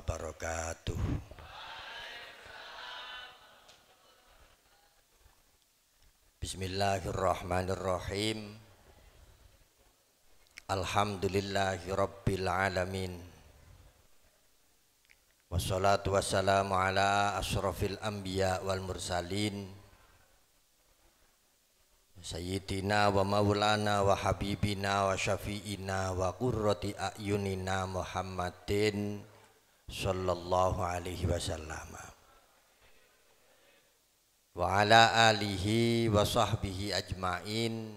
wabarakatuh. Bismillahirrahmanirrahim. Alhamdulillahi rabbil alamin. Wassalatu wassalamu ala ashrafil anbiya wal mursalin Sayyidina wa maulana wa habibina wa syafi'ina wa qurrati a'yunina Muhammadin sallallahu alaihi wasallam wa ala alihi wa sahbihi ajma'in.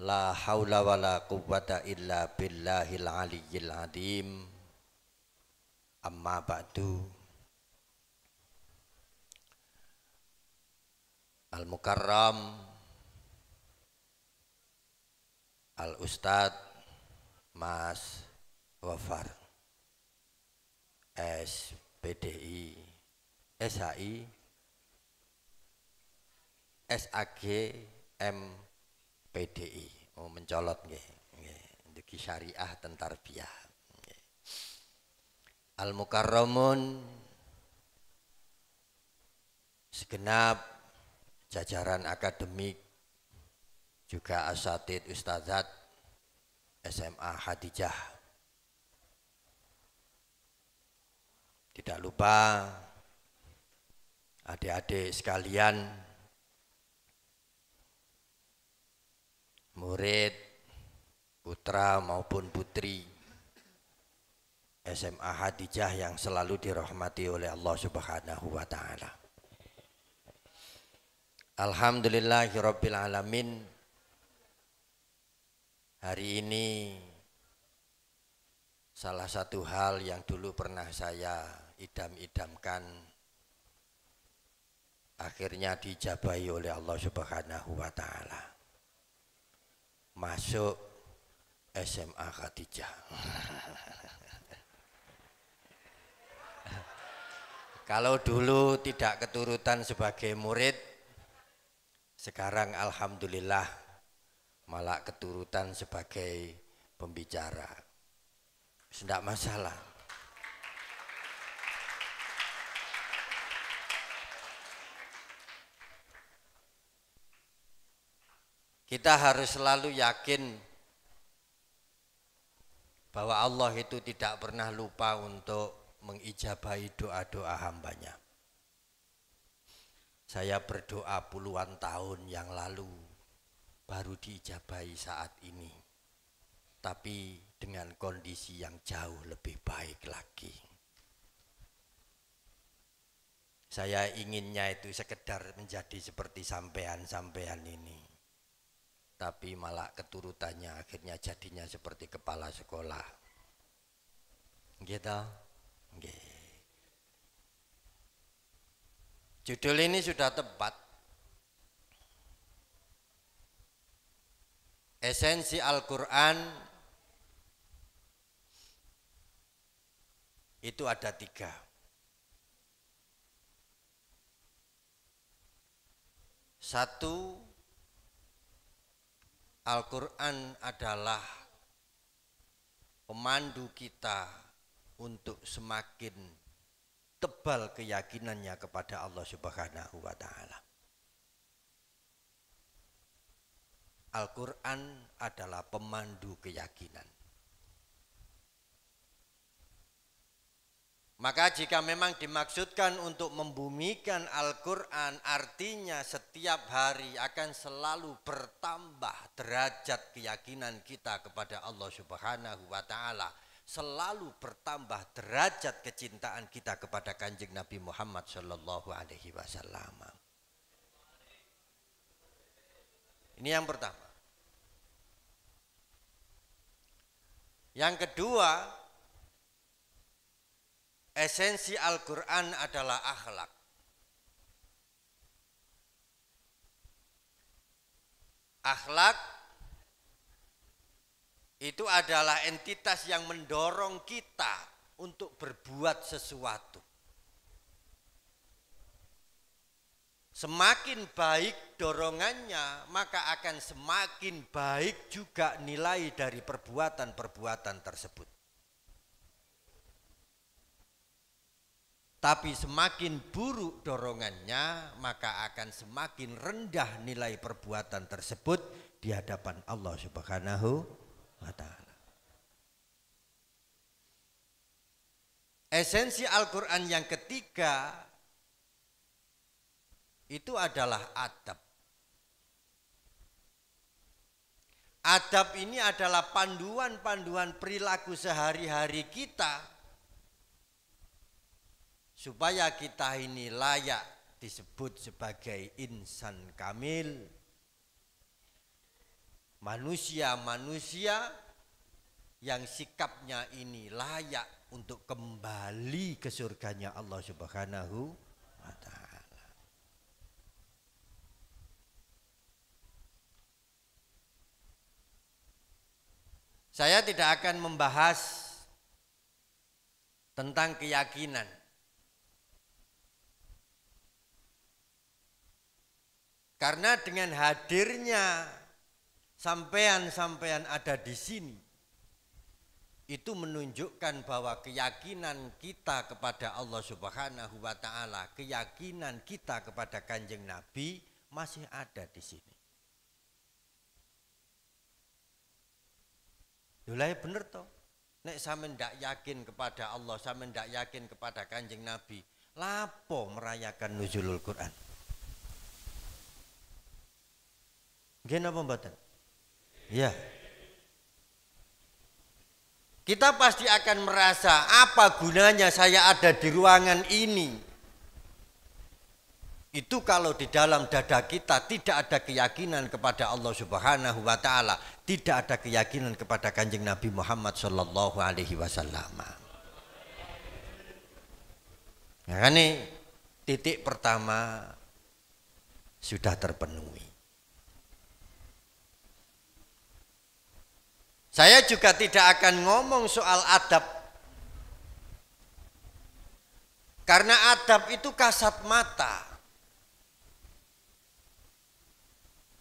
La haula wa la quwwata illa billahil aliyyil azim. Amma ba'du. Al-Mukarram Al-Ustadz Mas Wafar SPDI SHI SAG MPDI mencolot nggih nggih syariah tentarbiyah. Al-Mukarramun segenap jajaran akademik juga asatid ustadzat SMA Hadijah. Tidak lupa adik-adik sekalian, murid putra maupun putri SMA Hadijah yang selalu dirahmati oleh Allah Subhanahu wa taala. Alhamdulillahirabbil alamin. Hari ini salah satu hal yang dulu pernah saya idam-idamkan akhirnya dijabahi oleh Allah Subhanahu wa taala. Masuk SMA Hadijah. Kalau dulu tidak keturutan sebagai murid, sekarang alhamdulillah malah keturutan sebagai pembicara. Tidak masalah. Kita harus selalu yakin bahwa Allah itu tidak pernah lupa untuk mengijabahi doa-doa hambanya. Saya berdoa puluhan tahun yang lalu baru diijabahi saat ini, tapi dengan kondisi yang jauh lebih baik lagi. Saya inginnya itu sekedar menjadi seperti sampean-sampean ini, tapi malah keturutannya akhirnya jadinya seperti kepala sekolah. Gitu. Judul ini sudah tepat. Esensi Al-Quran itu ada 3. Satu, Al-Quran adalah pemandu kita untuk semakin tebal keyakinannya kepada Allah Subhanahu wa taala. Al-Quran adalah pemandu keyakinan. Maka jika memang dimaksudkan untuk membumikan Al-Quran, artinya setiap hari akan selalu bertambah derajat keyakinan kita kepada Allah Subhanahu wa taala. Selalu bertambah derajat kecintaan kita kepada Kanjeng Nabi Muhammad sallallahu alaihi wasallam. Ini yang pertama. Yang kedua, esensi Al-Quran adalah akhlak. Akhlak itu adalah entitas yang mendorong kita untuk berbuat sesuatu. Semakin baik dorongannya, maka akan semakin baik juga nilai dari perbuatan-perbuatan tersebut. Tapi semakin buruk dorongannya, maka akan semakin rendah nilai perbuatan tersebut di hadapan Allah Subhanahu wa ta'ala. Esensi Al-Quran yang ketiga itu adalah adab. Adab ini adalah panduan-panduan perilaku sehari-hari kita supaya kita ini layak disebut sebagai insan kamil, manusia-manusia yang sikapnya ini layak untuk kembali ke surganya Allah Subhanahu wa ta'ala. Saya tidak akan membahas tentang keyakinan. Karena dengan hadirnya sampean-sampean ada di sini, itu menunjukkan bahwa keyakinan kita kepada Allah Subhanahu wa ta'ala, keyakinan kita kepada Kanjeng Nabi masih ada di sini. Mulai bener toh. Nek sampean ndak yakin kepada Allah, sampean ndak yakin kepada Kanjeng Nabi, lapo merayakan nuzulul Quran? Nggih napa mboten? Ya. Kita pasti akan merasa apa gunanya saya ada di ruangan ini. Itu kalau di dalam dada kita tidak ada keyakinan kepada Allah Subhanahu wa ta'ala, tidak ada keyakinan kepada Kanjeng Nabi Muhammad sallallahu alaihi wasallam. Nah, ini titik pertama sudah terpenuhi. Saya juga tidak akan ngomong soal adab. Karena adab itu kasat mata.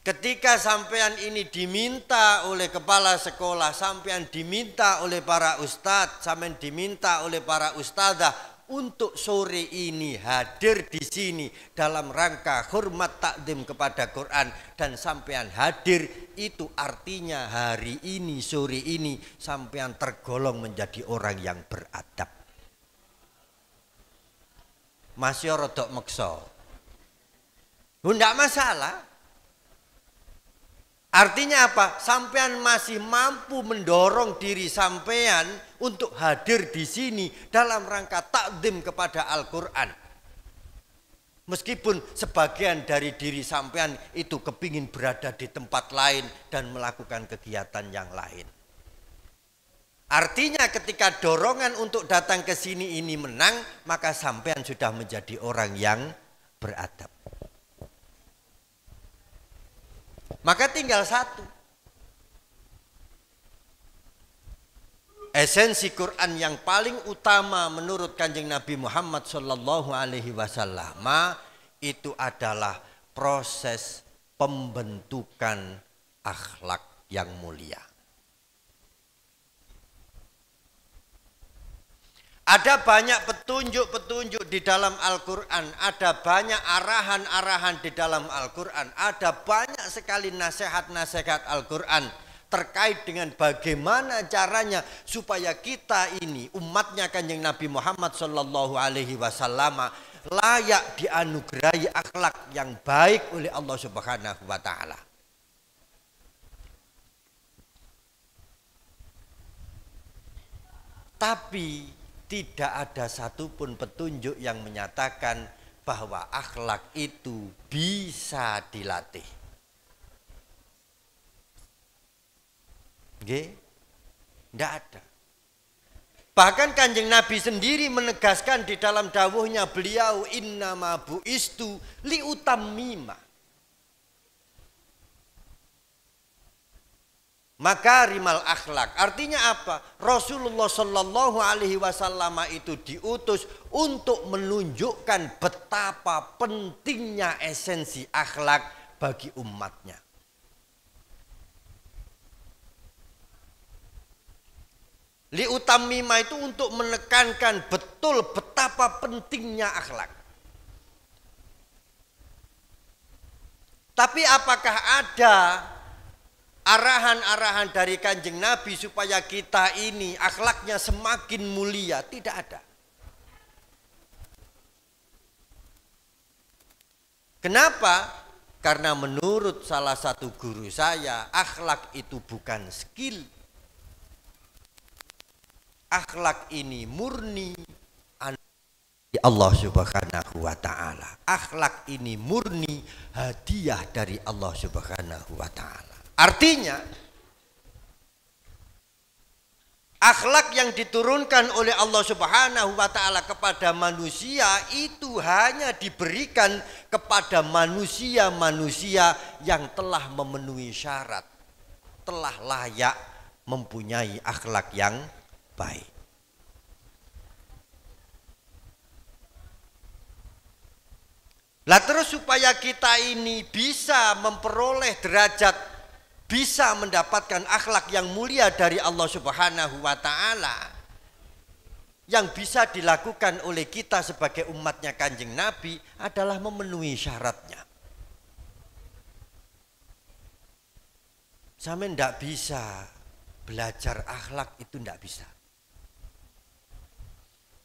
Ketika sampean ini diminta oleh kepala sekolah, sampean diminta oleh para ustadz, sampean diminta oleh para ustadzah untuk sore ini hadir di sini dalam rangka hormat takdim kepada Quran, dan sampean hadir, itu artinya hari ini, sore ini sampean tergolong menjadi orang yang beradab. Masih rodok meksa. Nggak masalah. Artinya apa? Sampean masih mampu mendorong diri sampean untuk hadir di sini dalam rangka takdim kepada Al-Quran. Meskipun sebagian dari diri sampean itu kepingin berada di tempat lain dan melakukan kegiatan yang lain. Artinya ketika dorongan untuk datang ke sini ini menang, maka sampean sudah menjadi orang yang beradab. Maka tinggal satu. Esensi Quran yang paling utama menurut Kanjeng Nabi Muhammad sallallahu alaihi wasallam itu adalah proses pembentukan akhlak yang mulia. Ada banyak petunjuk-petunjuk di dalam Al-Quran, ada banyak arahan-arahan di dalam Al-Quran, ada banyak sekali nasihat-nasihat Al-Quran terkait dengan bagaimana caranya supaya kita ini umatnya Kanjeng Nabi Muhammad sallallahu alaihi wasallam layak dianugerahi akhlak yang baik oleh Allah Subhanahu wa ta'ala. Tapi tidak ada satupun petunjuk yang menyatakan bahwa akhlak itu bisa dilatih. Nggih? Tidak ada. Bahkan Kanjeng Nabi sendiri menegaskan di dalam dawuhnya beliau, innama bu'istu liutammima makarimal akhlak. Artinya apa? Rasulullah sallallahu alaihi wasallam itu diutus untuk menunjukkan betapa pentingnya esensi akhlak bagi umatnya. Liutammima itu untuk menekankan betul betapa betapa pentingnya akhlak. Tapi apakah ada arahan-arahan dari Kanjeng Nabi supaya kita ini akhlaknya semakin mulia? Tidak ada. Kenapa? Karena menurut salah satu guru saya, akhlak itu bukan skill. Akhlak ini murni Allah Subhanahu wa ta'ala. Akhlak ini murni hadiah dari Allah Subhanahu wa ta'ala. Artinya akhlak yang diturunkan oleh Allah Subhanahu wa ta'ala kepada manusia itu hanya diberikan kepada manusia-manusia yang telah memenuhi syarat, telah layak mempunyai akhlak yang baik. Lah terus supaya kita ini bisa memperoleh derajat, bisa mendapatkan akhlak yang mulia dari Allah Subhanahu wa ta'ala, yang bisa dilakukan oleh kita sebagai umatnya Kanjeng Nabi adalah memenuhi syaratnya. Sampai ndak bisa belajar akhlak, itu ndak bisa.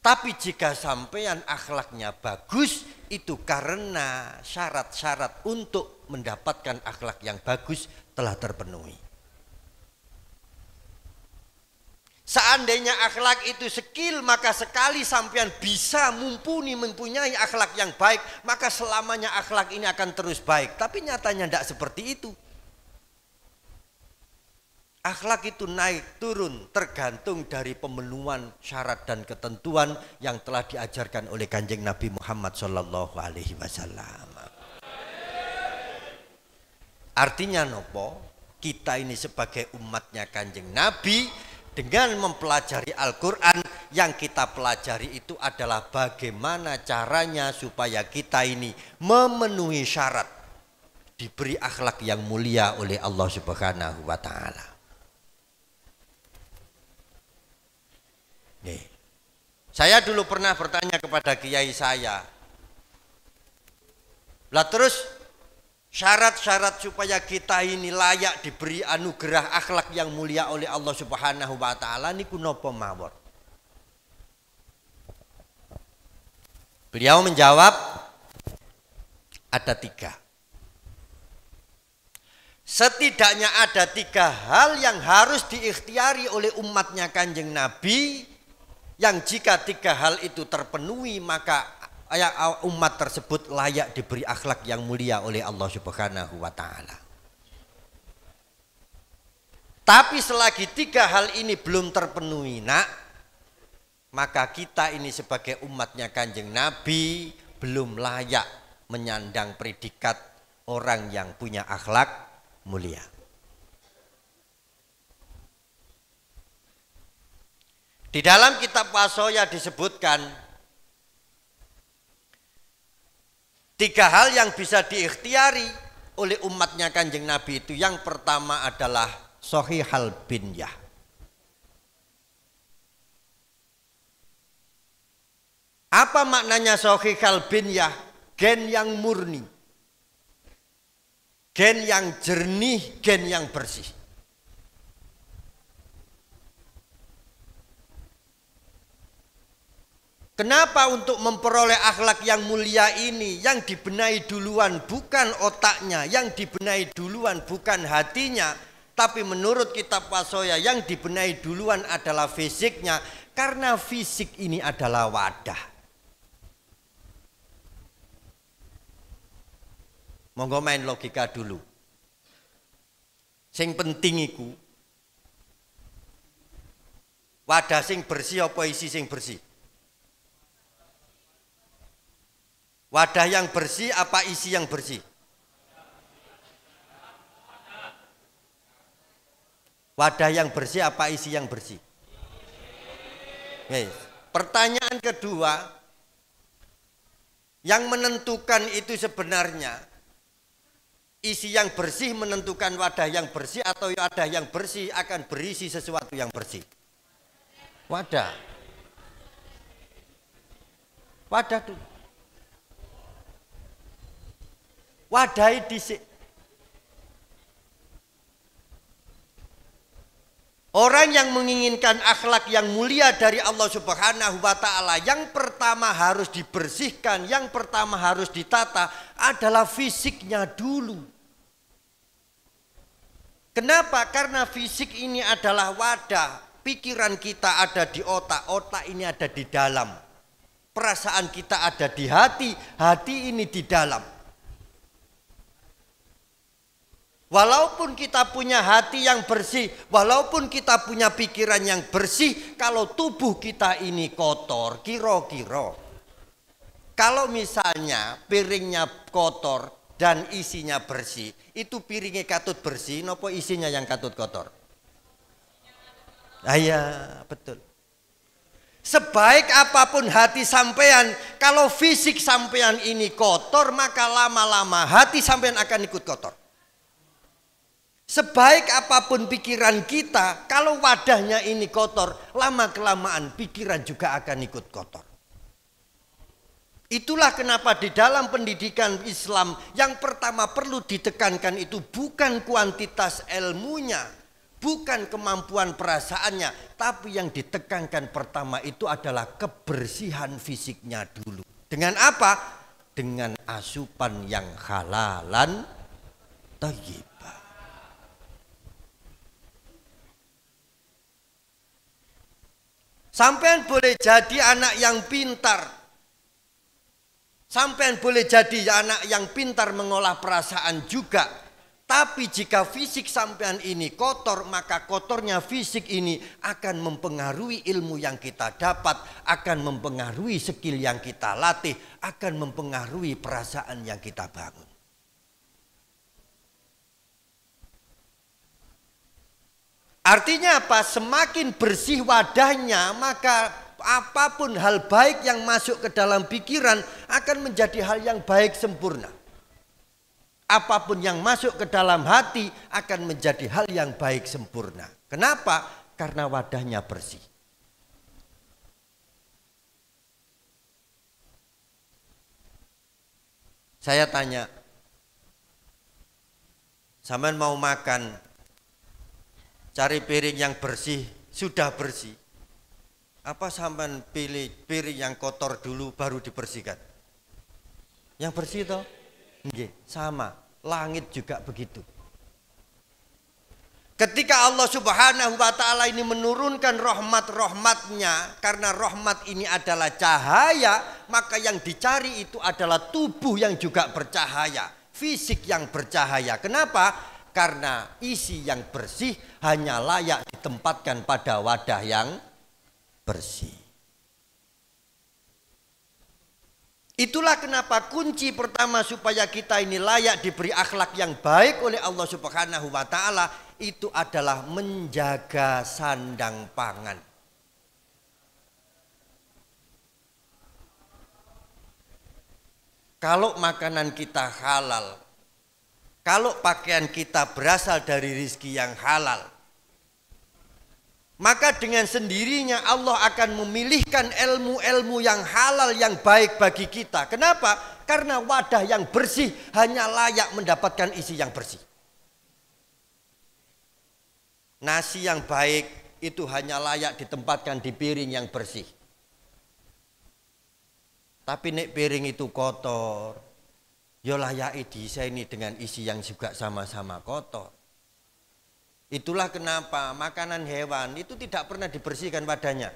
Tapi jika sampean akhlaknya bagus, itu karena syarat-syarat untuk mendapatkan akhlak yang bagus telah terpenuhi. Seandainya akhlak itu skill, maka sekali sampean bisa mempunyai akhlak yang baik, maka selamanya akhlak ini akan terus baik. Tapi nyatanya tidak seperti itu. Akhlak itu naik turun tergantung dari pemenuhan syarat dan ketentuan yang telah diajarkan oleh Kanjeng Nabi Muhammad Shallallahu Alaihi Wasallam. Artinya nopo, kita ini sebagai umatnya Kanjeng Nabi dengan mempelajari Al-Quran, yang kita pelajari itu adalah bagaimana caranya supaya kita ini memenuhi syarat, diberi akhlak yang mulia oleh Allah Subhanahu wa ta'ala. Nih, saya dulu pernah bertanya kepada kiai saya, lah terus syarat-syarat supaya kita ini layak diberi anugerah akhlak yang mulia oleh Allah Subhanahu wa ta'ala niku napa mawon? Beliau menjawab, ada 3. Setidaknya ada 3 hal yang harus diikhtiari oleh umatnya Kanjeng Nabi, yang jika 3 hal itu terpenuhi maka umat tersebut layak diberi akhlak yang mulia oleh Allah Subhanahu wa ta'ala. Tapi selagi 3 hal ini belum terpenuhi, maka kita ini sebagai umatnya Kanjeng Nabi belum layak menyandang predikat orang yang punya akhlak mulia. Di dalam kitab Wasoya disebutkan 3 hal yang bisa diikhtiari oleh umatnya Kanjeng Nabi itu. Yang pertama adalah Shahihal Binyah. Apa maknanya Shahihal Binyah? Gen yang murni, gen yang jernih, gen yang bersih. Kenapa untuk memperoleh akhlak yang mulia ini yang dibenahi duluan bukan otaknya, yang dibenahi duluan bukan hatinya, tapi menurut kitab Wasoya yang dibenahi duluan adalah fisiknya, karena fisik ini adalah wadah. Monggo main logika dulu. Sing penting iku wadah sing bersih apa isi sing bersih? Wadah yang bersih apa isi yang bersih? Wadah yang bersih apa isi yang bersih? Yes. Pertanyaan kedua, yang menentukan itu sebenarnya isi yang bersih menentukan wadah yang bersih, atau wadah yang bersih akan berisi sesuatu yang bersih? Wadah. Wadah dulu. Wadahi dhisik. Orang yang menginginkan akhlak yang mulia dari Allah Subhanahu wa Ta'ala, yang pertama harus dibersihkan, yang pertama harus ditata adalah fisiknya dulu. Kenapa? Karena fisik ini adalah wadah. Pikiran kita ada di otak, otak ini ada di dalam. Perasaan kita ada di hati, hati ini di dalam. Walaupun kita punya hati yang bersih, walaupun kita punya pikiran yang bersih, kalau tubuh kita ini kotor, kira-kira. Kalau misalnya piringnya kotor dan isinya bersih, itu piringnya katut bersih, nopo isinya yang katut kotor? Iya, betul. Sebaik apapun hati sampean, kalau fisik sampean ini kotor, maka lama-lama hati sampean akan ikut kotor. Sebaik apapun pikiran kita, kalau wadahnya ini kotor, lama-kelamaan pikiran juga akan ikut kotor. Itulah kenapa di dalam pendidikan Islam yang pertama perlu ditekankan itu bukan kuantitas ilmunya, bukan kemampuan perasaannya, tapi yang ditekankan pertama itu adalah kebersihan fisiknya dulu. Dengan apa? Dengan asupan yang halalan thayyib. Sampean boleh jadi anak yang pintar. Sampean boleh jadi anak yang pintar mengolah perasaan juga. Tapi jika fisik sampean ini kotor, maka kotornya fisik ini akan mempengaruhi ilmu yang kita dapat, akan mempengaruhi skill yang kita latih, akan mempengaruhi perasaan yang kita bangun. Artinya apa? Semakin bersih wadahnya, maka apapun hal baik yang masuk ke dalam pikiran akan menjadi hal yang baik sempurna. Apapun yang masuk ke dalam hati akan menjadi hal yang baik sempurna. Kenapa? Karena wadahnya bersih. Saya tanya, sampean mau makan, cari piring yang bersih, sudah bersih. Apa sampean pilih piring yang kotor dulu baru dibersihkan? Yang bersih toh? Nggih, sama. Langit juga begitu. Ketika Allah Subhanahu wa Ta'ala ini menurunkan rahmat-rahmatnya, karena rahmat ini adalah cahaya, maka yang dicari itu adalah tubuh yang juga bercahaya, fisik yang bercahaya. Kenapa? Karena isi yang bersih hanya layak ditempatkan pada wadah yang bersih. Itulah kenapa kunci pertama supaya kita ini layak diberi akhlak yang baik oleh Allah Subhanahu wa Ta'ala itu adalah menjaga sandang pangan. Kalau makanan kita halal, kalau pakaian kita berasal dari rizki yang halal, maka dengan sendirinya Allah akan memilihkan ilmu-ilmu yang halal yang baik bagi kita. Kenapa? Karena wadah yang bersih hanya layak mendapatkan isi yang bersih. Nasi yang baik itu hanya layak ditempatkan di piring yang bersih. Tapi nek piring itu kotor, ya layak disaini dengan isi yang juga sama-sama kotor. Itulah kenapa makanan hewan itu tidak pernah dibersihkan wadahnya.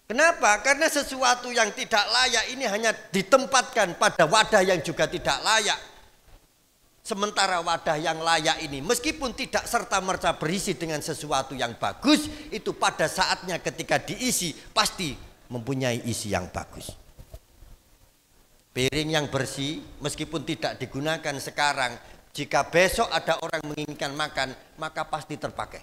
Kenapa? Karena sesuatu yang tidak layak ini hanya ditempatkan pada wadah yang juga tidak layak. Sementara wadah yang layak ini meskipun tidak serta-merta berisi dengan sesuatu yang bagus, itu pada saatnya ketika diisi pasti mempunyai isi yang bagus. Piring yang bersih meskipun tidak digunakan sekarang, jika besok ada orang menginginkan makan, maka pasti terpakai.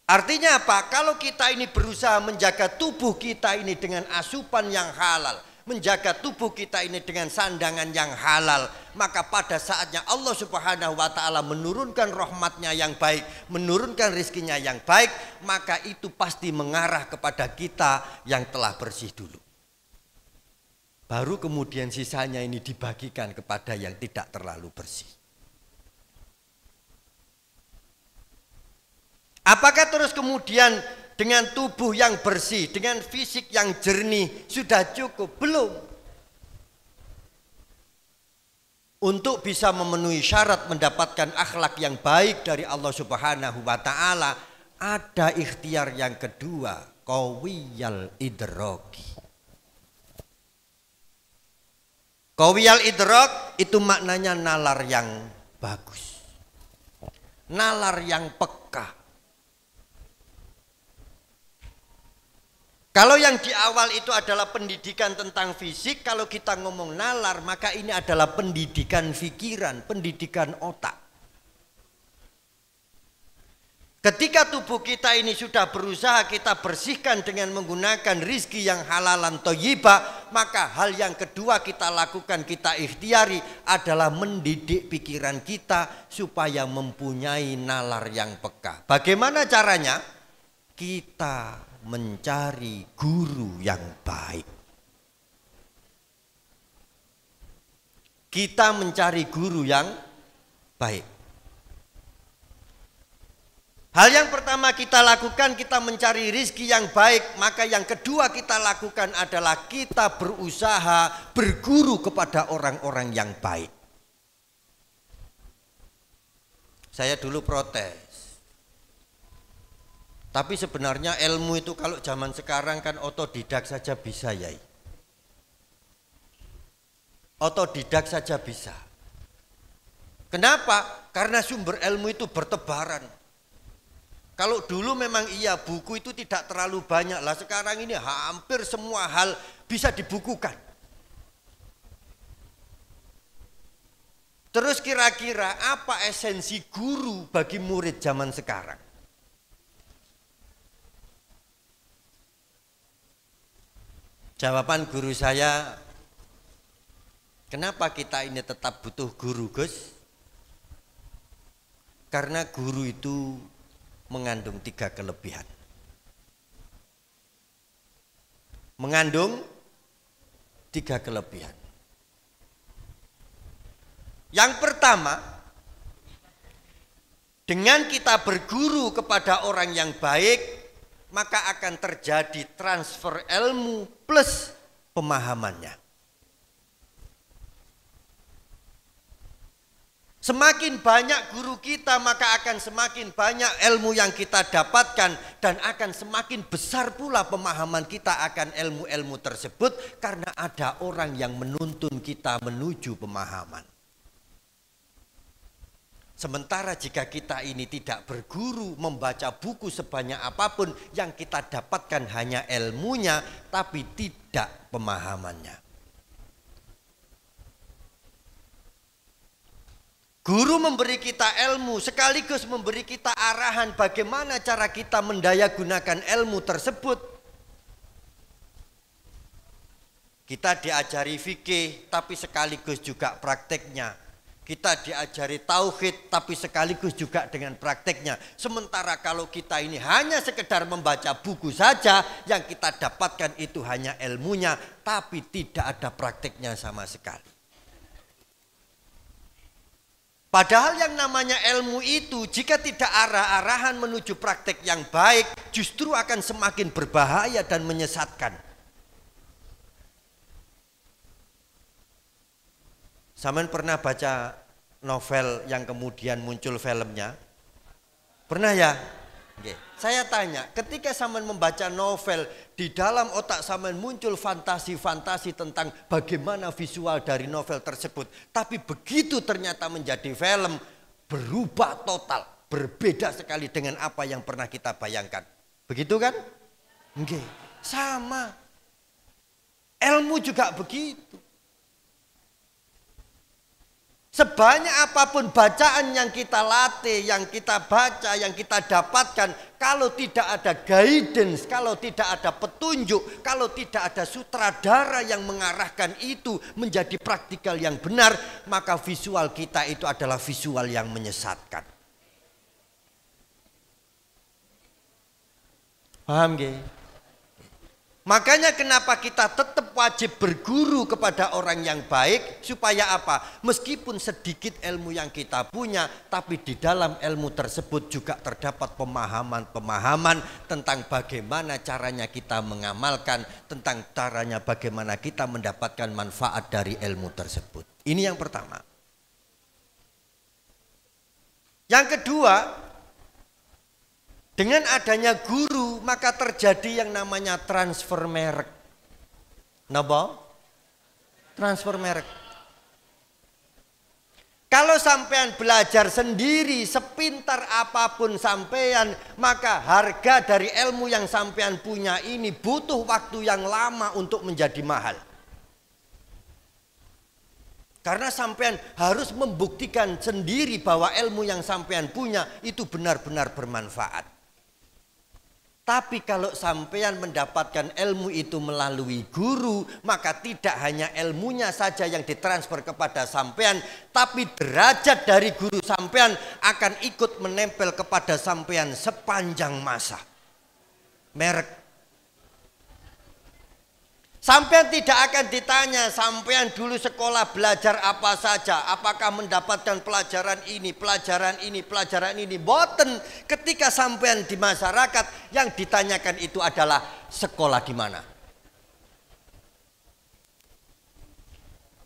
Artinya apa? Kalau kita ini berusaha menjaga tubuh kita ini dengan asupan yang halal, menjaga tubuh kita ini dengan sandangan yang halal, maka pada saatnya Allah Subhanahu wa ta'ala menurunkan rahmatnya yang baik, menurunkan rizkinya yang baik, maka itu pasti mengarah kepada kita yang telah bersih dulu. Baru kemudian sisanya ini dibagikan kepada yang tidak terlalu bersih. Apakah terus kemudian dengan tubuh yang bersih, dengan fisik yang jernih sudah cukup? Belum. Untuk bisa memenuhi syarat mendapatkan akhlak yang baik dari Allah Subhanahu wa ta'ala, ada ikhtiar yang kedua, qawiyal idroki. Qawiyal idrok itu maknanya nalar yang bagus, nalar yang peka. Kalau yang di awal itu adalah pendidikan tentang fisik, kalau kita ngomong nalar, maka ini adalah pendidikan pikiran, pendidikan otak. Ketika tubuh kita ini sudah berusaha kita bersihkan dengan menggunakan rizki yang halalan thayyibah, maka hal yang kedua kita lakukan, kita ikhtiari adalah mendidik pikiran kita supaya mempunyai nalar yang peka. Bagaimana caranya? Kita mencari guru yang baik. Kita mencari guru yang baik. Hal yang pertama kita lakukan, kita mencari rizki yang baik. Maka yang kedua kita lakukan adalah kita berusaha berguru kepada orang-orang yang baik. Saya dulu protes. Tapi sebenarnya ilmu itu kalau zaman sekarang kan otodidak saja bisa, Yai. Otodidak saja bisa. Kenapa? Karena sumber ilmu itu bertebaran. Kalau dulu memang iya buku itu tidak terlalu banyak lah, sekarang ini hampir semua hal bisa dibukukan. Terus kira-kira apa esensi guru bagi murid zaman sekarang? Jawaban guru saya, kenapa kita ini tetap butuh guru, Gus? Karena guru itu mengandung 3 kelebihan. Mengandung 3 kelebihan. Yang pertama, dengan kita berguru kepada orang yang baik, maka akan terjadi transfer ilmu plus pemahamannya. Semakin banyak guru kita, maka akan semakin banyak ilmu yang kita dapatkan, dan akan semakin besar pula pemahaman kita akan ilmu-ilmu tersebut, karena ada orang yang menuntun kita menuju pemahaman. Sementara jika kita ini tidak berguru, membaca buku sebanyak apapun, yang kita dapatkan hanya ilmunya tapi tidak pemahamannya. Guru memberi kita ilmu sekaligus memberi kita arahan bagaimana cara kita mendayagunakan ilmu tersebut. Kita diajari fikih tapi sekaligus juga prakteknya. Kita diajari tauhid tapi sekaligus juga dengan prakteknya. Sementara kalau kita ini hanya sekedar membaca buku saja, yang kita dapatkan itu hanya ilmunya tapi tidak ada prakteknya sama sekali. Padahal yang namanya ilmu itu jika tidak arah-arahan menuju praktek yang baik, justru akan semakin berbahaya dan menyesatkan. Saman pernah baca novel yang kemudian muncul filmnya? Pernah ya? Oke. Saya tanya, ketika Saman membaca novel, di dalam otak Saman muncul fantasi-fantasi tentang bagaimana visual dari novel tersebut. Tapi begitu ternyata menjadi film, berubah total, berbeda sekali dengan apa yang pernah kita bayangkan. Begitu kan? Oke. Sama. Ilmu juga begitu. Sebanyak apapun bacaan yang kita latih, yang kita baca, yang kita dapatkan, kalau tidak ada guidance, kalau tidak ada petunjuk, kalau tidak ada sutradara yang mengarahkan itu menjadi praktikal yang benar, maka visual kita itu adalah visual yang menyesatkan. Paham gak? Makanya kenapa kita tetap wajib berguru kepada orang yang baik, supaya apa? Meskipun sedikit ilmu yang kita punya, tapi di dalam ilmu tersebut juga terdapat pemahaman-pemahaman tentang bagaimana caranya kita mengamalkan, tentang caranya bagaimana kita mendapatkan manfaat dari ilmu tersebut. Ini yang pertama. Yang kedua, dengan adanya guru maka terjadi yang namanya transfer merek. Napa? Transfer merek. Kalau sampean belajar sendiri sepintar apapun sampean, maka harga dari ilmu yang sampean punya ini butuh waktu yang lama untuk menjadi mahal. Karena sampean harus membuktikan sendiri bahwa ilmu yang sampean punya itu benar-benar bermanfaat. Tapi kalau sampean mendapatkan ilmu itu melalui guru, maka tidak hanya ilmunya saja yang ditransfer kepada sampean, tapi derajat dari guru sampean akan ikut menempel kepada sampean sepanjang masa. Merek. Sampean tidak akan ditanya sampean dulu sekolah belajar apa saja, apakah mendapatkan pelajaran ini, pelajaran ini, pelajaran ini. Boten, ketika sampean di masyarakat yang ditanyakan itu adalah sekolah di mana.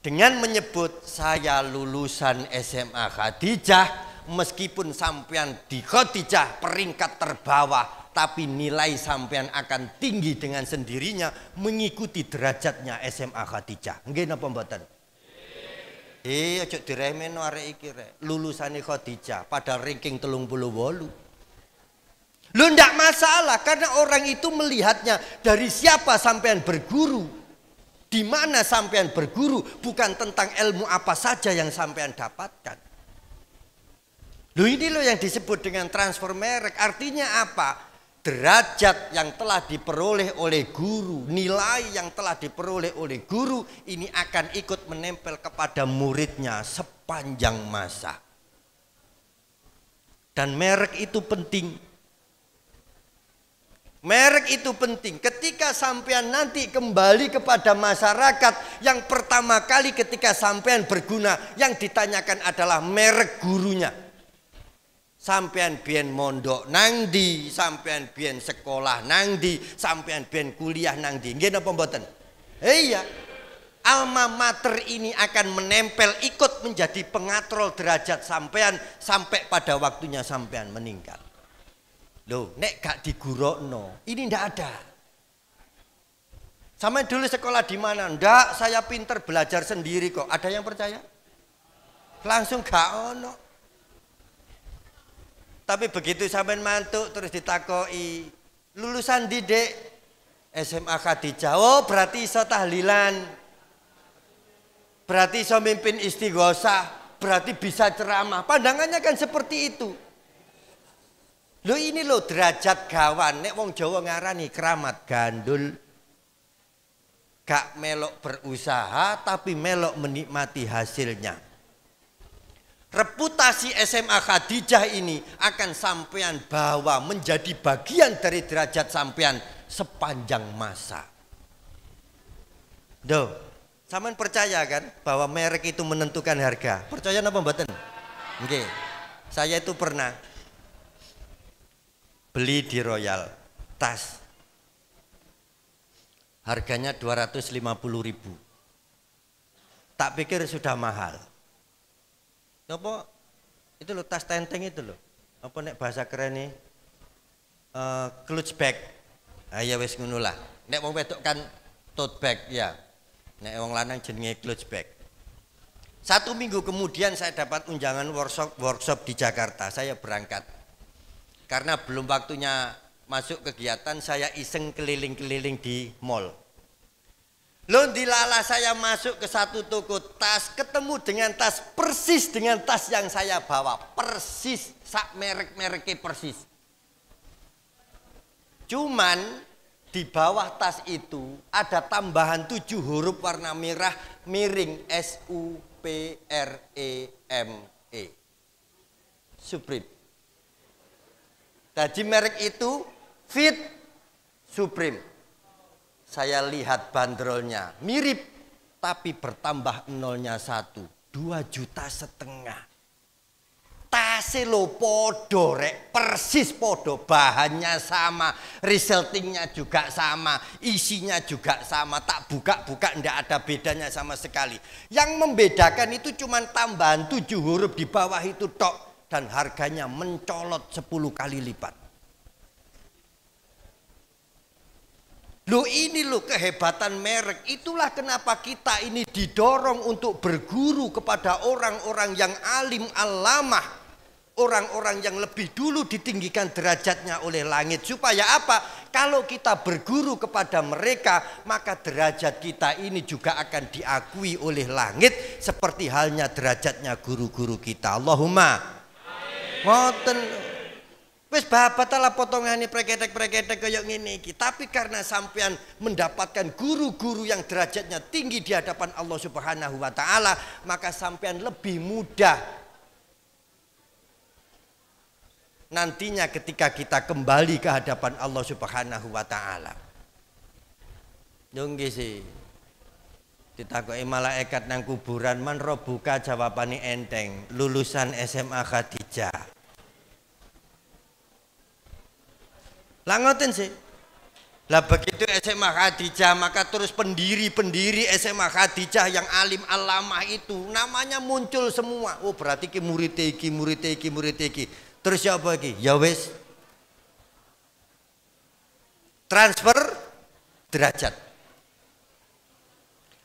Dengan menyebut saya lulusan SMA Khadijah, meskipun sampean di Khadijah peringkat terbawah, tapi nilai sampean akan tinggi dengan sendirinya mengikuti derajatnya SMA Khadijah. Nggih napa mboten? Aja diremeno arek iki rek. Lulusane Khadijah padahal ranking 38. Lu ndak masalah karena orang itu melihatnya dari siapa sampean berguru. Di mana sampean berguru, bukan tentang ilmu apa saja yang sampean dapatkan. Loh ini loh yang disebut dengan transfer merek. Artinya apa? Derajat yang telah diperoleh oleh guru, nilai yang telah diperoleh oleh guru, ini akan ikut menempel kepada muridnya sepanjang masa. Dan merek itu penting. Merek itu penting. Ketika sampean nanti kembali kepada masyarakat, yang pertama kali ketika sampean berguna, yang ditanyakan adalah merek gurunya. Sampean biyen mondok nang ndi, sampean biyen sekolah nang ndi, sampean biyen kuliah nang ndi. Nggih napa mboten? Iya. Alma mater ini akan menempel ikut menjadi pengatrol derajat sampean sampai pada waktunya sampean meninggal. Loh, nek gak digurokno, ini ndak ada. Sampean dulu sekolah di mana? Ndak, saya pinter belajar sendiri kok. Ada yang percaya? Langsung gak ono. Tapi begitu sampean mantuk terus ditakoki, lulusan didik SMA Khadijah. Oh, berarti iso tahlilan. Berarti iso mimpin istighosah, berarti bisa ceramah. Pandangannya kan seperti itu. Loh ini loh derajat gawan. Nek wong Jawa ngarani keramat gandul. Gak melok berusaha tapi melok menikmati hasilnya. Reputasi SMA Khadijah ini akan sampean bawa menjadi bagian dari derajat sampean sepanjang masa. Duh, sampean percaya kan bahwa merek itu menentukan harga? Percaya napa mboten? Nggih. Saya itu pernah beli di Royal tas. Harganya 250.000. Tak pikir sudah mahal. Apa itu lo tas tenteng itu lo, apa nek bahasa keren nih, clutch bag, ya wes ngono lah. Nek wong wedok kan tote bag ya, nek wong lanang jenenge clutch bag. 1 minggu kemudian saya dapat unjangan workshop di Jakarta. Saya berangkat karena belum waktunya masuk kegiatan. Saya iseng keliling-keliling di mall. Loh dilala saya masuk ke satu toko tas, ketemu dengan tas persis dengan tas yang saya bawa, persis, sak merek-mereknya persis. Cuman di bawah tas itu ada tambahan 7 huruf warna merah miring SUPREME. Supreme. Tadi merek itu Fit Supreme. Saya lihat bandrolnya mirip, tapi bertambah nolnya 1, 2,5 juta. Tase lo podo rek, persis podo, bahannya sama, resultingnya juga sama, isinya juga sama, tak buka-buka ndak ada bedanya sama sekali. Yang membedakan itu cuma tambahan 7 huruf di bawah itu tok, dan harganya mencolot 10 kali lipat. Loh ini loh kehebatan merek. Itulah kenapa kita ini didorong untuk berguru kepada orang-orang yang alim alamah, orang-orang yang lebih dulu ditinggikan derajatnya oleh langit. Supaya apa? Kalau kita berguru kepada mereka, maka derajat kita ini juga akan diakui oleh langit, seperti halnya derajatnya guru-guru kita. Allahumma ngoten. Wis babatalah potongane preketek-preketek kayak ngene iki. Tapi karena sampean mendapatkan guru-guru yang derajatnya tinggi di hadapan Allah Subhanahu wa taala, maka sampean lebih mudah nantinya ketika kita kembali ke hadapan Allah Subhanahu wa taala. Nggih sih. Ditakoki malaikat nang kuburan, man robuka, jawabane enteng, lulusan SMA Khadijah. Lah ngoten sih. Lah begitu SMA Khadijah, maka terus pendiri-pendiri SMA Khadijah yang alim alamah itu namanya muncul semua. Oh berarti ki murid iki. Terus ya apa iki? Ya wis. Transfer derajat.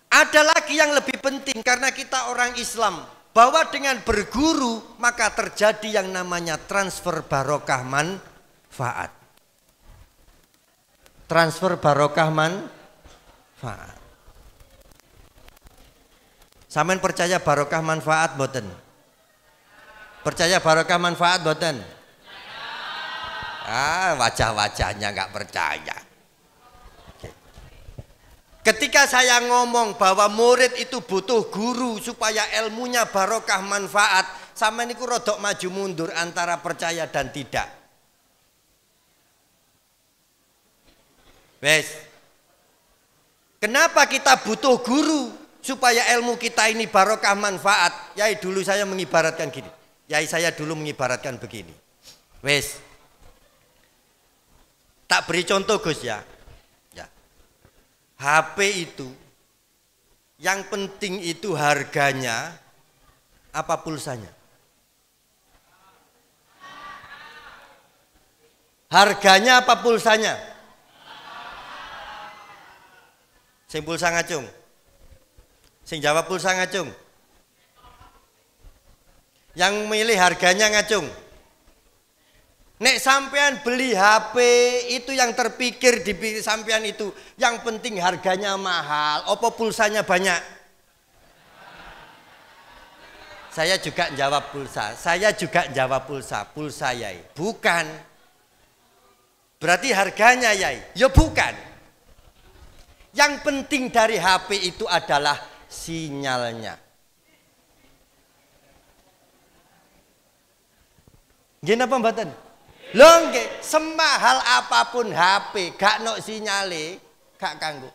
Ada lagi yang lebih penting karena kita orang Islam, bahwa dengan berguru maka terjadi yang namanya transfer barokah manfaat. Transfer barokah manfaat. Sampeyan percaya barokah manfaat mboten? Percaya barokah manfaat mboten? Wajah-wajahnya nggak percaya. Ketika saya ngomong bahwa murid itu butuh guru supaya ilmunya barokah manfaat, sampeyan niku rodok maju mundur antara percaya dan tidak. Wes. Kenapa kita butuh guru supaya ilmu kita ini barokah manfaat? Yai dulu saya mengibaratkan gini. Yai saya dulu mengibaratkan begini. Wes. Tak beri contoh Gus ya. HP itu yang penting itu harganya apa pulsanya? Harganya apa pulsanya? Sing pulsa ngacung. Sing jawab pulsa ngacung. Yang milih harganya ngacung. Nek sampean beli HP itu yang terpikir di sampean itu yang penting harganya mahal, opo pulsanya banyak? Saya juga jawab pulsa. Saya juga jawab pulsa. Pulsa Yai. Bukan. Berarti harganya Yai. Ya bukan. Yang penting dari HP itu adalah sinyalnya. Nggih napa mboten? Lho nggih, semahal apapun HP, gak nok sinyale, gak kanggo.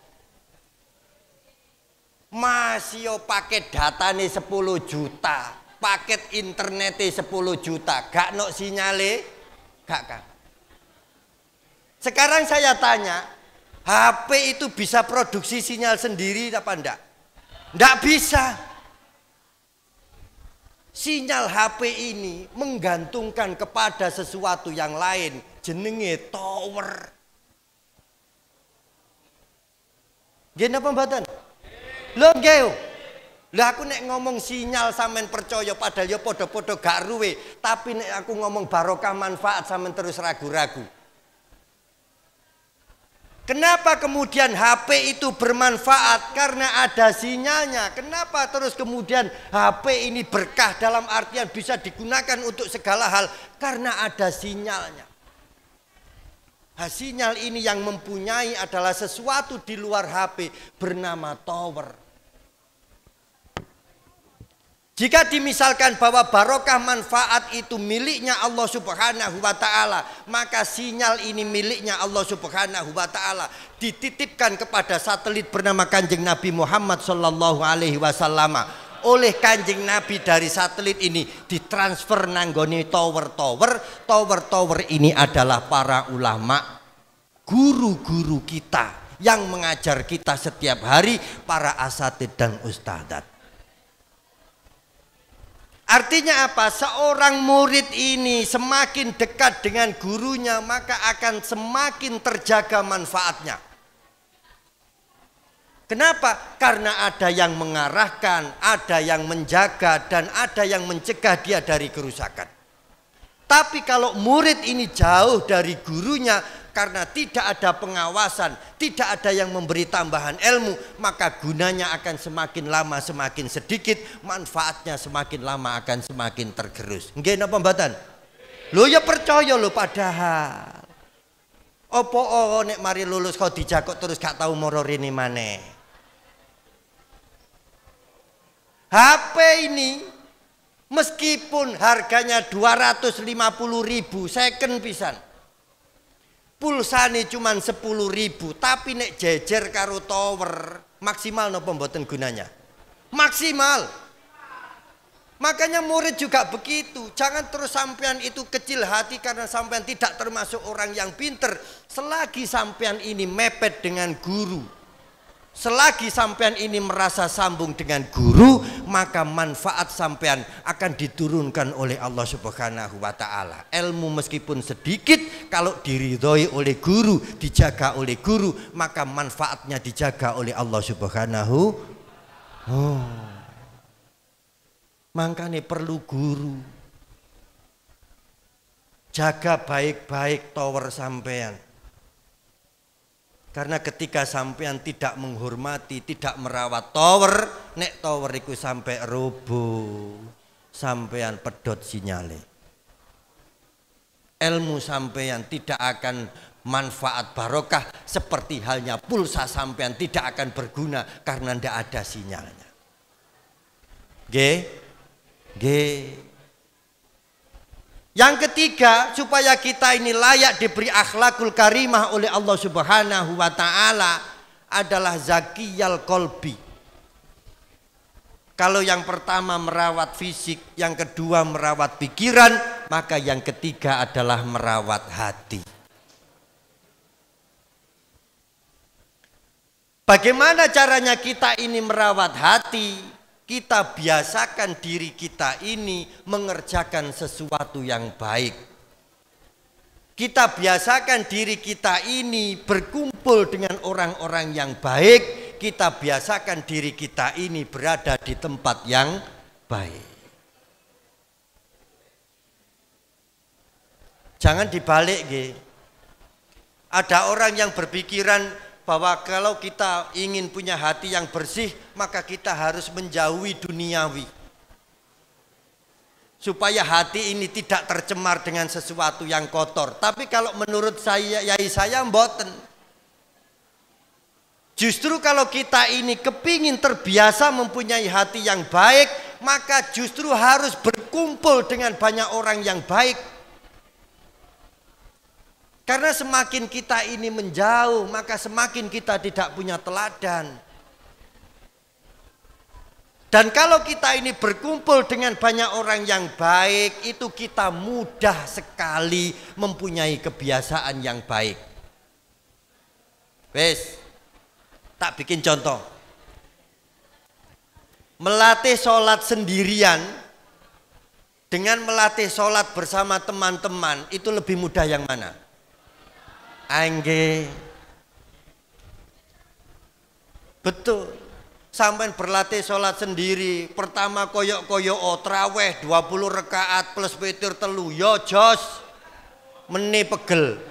Masih paket datane 10 juta, paket internete 10 juta, gak nok sinyale, gak kanggo. Sekarang saya tanya, HP itu bisa produksi sinyal sendiri apa enggak? Enggak bisa. Sinyal HP ini menggantungkan kepada sesuatu yang lain, jenenge tower. Nggih napa mboten? Lho nggih. Lah aku nek ngomong sinyal sampean percaya padahal ya padha-padha gak ruwe, tapi nek aku ngomong barokah manfaat sampean terus ragu-ragu. Kenapa kemudian HP itu bermanfaat? Karena ada sinyalnya. Kenapa terus kemudian HP ini berkah dalam artian bisa digunakan untuk segala hal? Karena ada sinyalnya. Sinyal ini yang mempunyai adalah sesuatu di luar HP bernama tower. Jika dimisalkan bahwa barokah manfaat itu miliknya Allah Subhanahu wa ta'ala, maka sinyal ini miliknya Allah Subhanahu wa ta'ala, dititipkan kepada satelit bernama Kanjeng Nabi Muhammad sallallahu alaihi wasallam. Oleh Kanjeng Nabi dari satelit ini ditransfer nanggone tower ini adalah para ulama, guru-guru kita yang mengajar kita setiap hari, para asatid dan ustadzat. Artinya apa? Seorang murid ini semakin dekat dengan gurunya, maka akan semakin terjaga manfaatnya. Kenapa? Karena ada yang mengarahkan, ada yang menjaga, dan ada yang mencegah dia dari kerusakan. Tapi kalau murid ini jauh dari gurunya, karena tidak ada pengawasan, tidak ada yang memberi tambahan ilmu, maka gunanya akan semakin lama semakin sedikit, manfaatnya semakin lama akan semakin tergerus. Nggih napa mboten? Lho ya percaya lho, padahal opo nek mari lulus kok dijakuk terus gak tahu moro rene maneh. HP ini meskipun harganya 250.000 second pisan, pulsane cuman 10.000, tapi nek jejer karo tower maksimal napa mboten gunanya? Maksimal. Makanya murid juga begitu. Jangan terus sampean itu kecil hati karena sampean tidak termasuk orang yang pinter. Selagi sampean ini mepet dengan guru, selagi sampean ini merasa sambung dengan guru, maka manfaat sampean akan diturunkan oleh Allah Subhanahu wa ta'ala. Ilmu meskipun sedikit, kalau diridhoi oleh guru, dijaga oleh guru, maka manfaatnya dijaga oleh Allah Subhanahu. Makanya perlu guru. Jaga baik-baik tower sampean. Karena ketika sampean tidak menghormati, tidak merawat tower, nek tower iku sampai roboh, sampean pedot sinyale. Ilmu sampean tidak akan manfaat barokah, seperti halnya pulsa sampean tidak akan berguna karena tidak ada sinyalnya. Yang ketiga, supaya kita ini layak diberi akhlakul karimah oleh Allah Subhanahu wa ta'ala, adalah zakiyal kolbi. Kalau yang pertama merawat fisik, yang kedua merawat pikiran, maka yang ketiga adalah merawat hati. Bagaimana caranya kita ini merawat hati? Kita biasakan diri kita ini mengerjakan sesuatu yang baik. Kita biasakan diri kita ini berkumpul dengan orang-orang yang baik. Kita biasakan diri kita ini berada di tempat yang baik. Jangan dibalik, nggih. Ada orang yang berpikiran bahwa kalau kita ingin punya hati yang bersih, maka kita harus menjauhi duniawi, supaya hati ini tidak tercemar dengan sesuatu yang kotor. Tapi kalau menurut yai saya mboten. Justru kalau kita ini kepingin terbiasa mempunyai hati yang baik, maka justru harus berkumpul dengan banyak orang yang baik. Karena semakin kita ini menjauh, maka semakin kita tidak punya teladan. Dan kalau kita ini berkumpul dengan banyak orang yang baik, itu kita mudah sekali mempunyai kebiasaan yang baik. Wes, tak bikin contoh. Melatih sholat sendirian dengan melatih sholat bersama teman-teman, itu lebih mudah yang mana? Angge, betul. Sampai berlatih sholat sendiri, pertama koyok-koyok traweh 20 rakaat plus witir telu, yo jos meni pegel.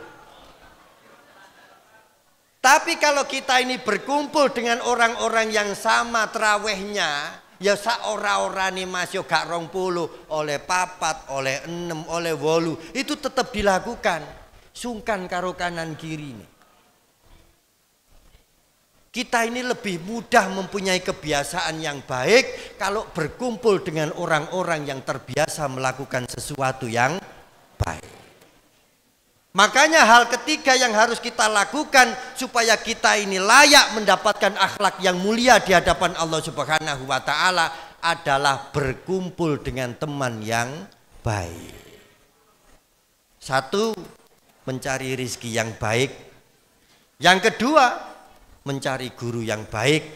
Tapi kalau kita ini berkumpul dengan orang-orang yang sama terawihnya, ya ora-orane Mas yo gak 20, oleh 4, oleh 6, oleh 8, itu tetap dilakukan. Sungkan karo kanan kiri ini. Kita ini lebih mudah mempunyai kebiasaan yang baik kalau berkumpul dengan orang-orang yang terbiasa melakukan sesuatu yang baik. Makanya hal ketiga yang harus kita lakukan supaya kita ini layak mendapatkan akhlak yang mulia di hadapan Allah Subhanahu wa taala adalah berkumpul dengan teman yang baik. Satu, mencari rizki yang baik. Yang kedua, mencari guru yang baik.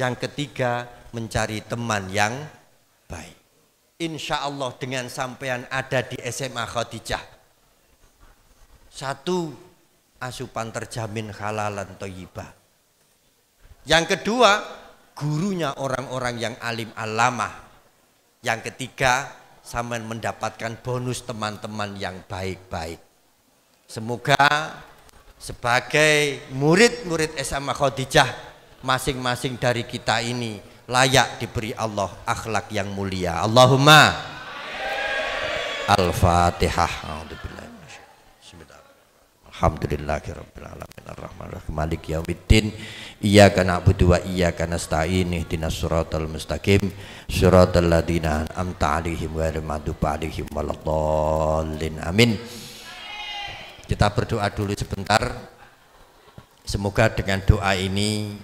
Yang ketiga, mencari teman yang baik. Insya Allah dengan sampean ada di SMA Khadijah, satu, asupan terjamin halalan thayyibah. Yang kedua, gurunya orang-orang yang alim alamah. Yang ketiga, sampean mendapatkan bonus teman-teman yang baik-baik. Semoga sebagai murid-murid SMA Khadijah, masing-masing dari kita ini layak diberi Allah akhlak yang mulia. Allahumma Al-Fatihah. Alhamdulillahirabbil alamin arrahmanirrahim maliki yaumiddin iyyaka na'budu wa iyyaka nasta'in ihdinas siratal mustaqim siratal ladzina an'amta 'alaihim ghairil maghdubi 'alaihim waladdallin amin. Kita berdoa dulu sebentar. Semoga dengan doa ini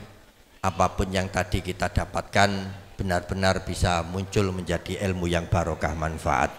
apapun yang tadi kita dapatkan benar-benar bisa muncul menjadi ilmu yang barokah manfaat.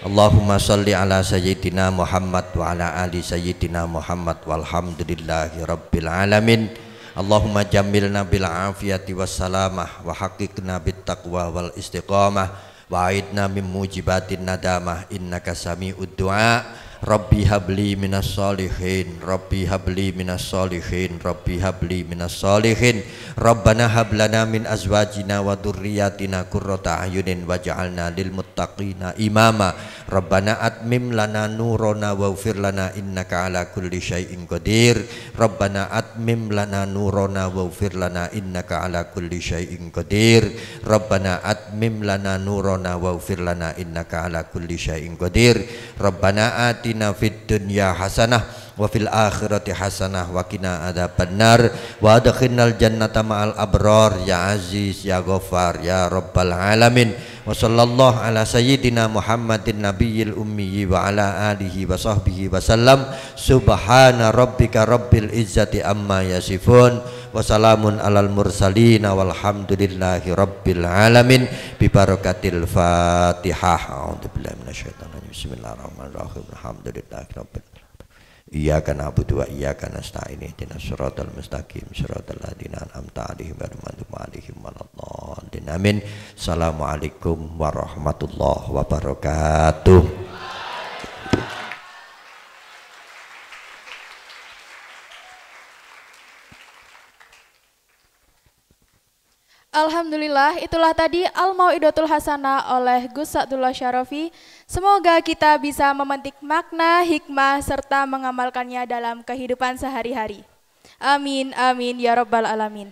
Allahumma sholli ala sayyidina Muhammad wa ala ali sayyidina Muhammad walhamdulillahi rabbil alamin. Allahumma jammilna bil afiyati was salamah wa haqiqna bit taqwa wal istiqamah wa aidna min mujibatin nadamah innaka sami'ud du'a. Rabbi habli minas solihin, Rabbi habli minas solihin, Rabbi habli minas solihin. Rabbana hablana min azwajina wa dzurriyyatina qurrata a'yunin waj'alna lil muttaqina imama. Rabbana atmim lana nurana waghfir lana innaka ala kulli syai'in qadir. Rabbana atmim lana nurana waghfir lana innaka ala kulli syai'in qadir. Rabbana atmim lana nurana waghfir lana innaka ala kulli syai'in qadir. Rabbana atina fid dunya hasanah wa fil akhirati hasanah wa qina adzabannar wa adkhilnal jannata ma'al abrar ya aziz ya ghafar ya rabbal alamin. Wa sallallahu ala sayyidina Muhammadin nabiyil ummi wa ala alihi wa sahbihi wa sallam. Subhana rabbika rabbil izzati amma yasifun wa salamun alal mursalin walhamdulillahi rabbil alamin bi barakatil Fatihah. A'udzubillahi minasyaitonir rajim. Bismillahirrahmanirrahim. Alhamdulillahi rabbil alamin. Iyyaka na'budu wa iyyaka nasta'in ihdinas siratal mustaqim siratal ladzina an'amta 'alaihim ghairil maghdubi 'alaihim waladdallin amin. Assalamualaikum warahmatullahi wabarakatuh. Alhamdulillah, itulah tadi Al-Mau'idatul Hasanah oleh Gus Sa'dullah Syarafi. Semoga kita bisa memetik makna, hikmah, serta mengamalkannya dalam kehidupan sehari-hari. Amin, amin, ya rabbal alamin.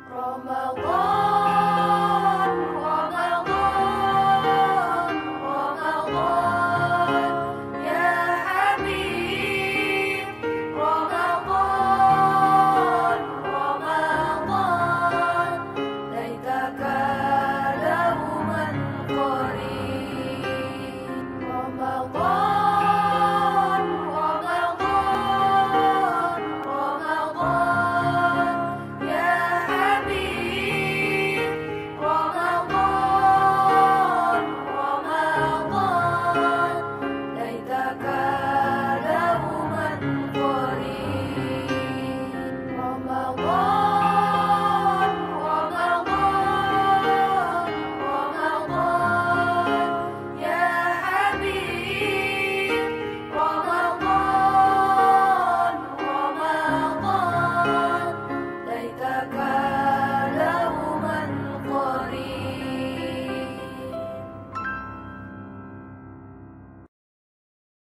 Ramadan.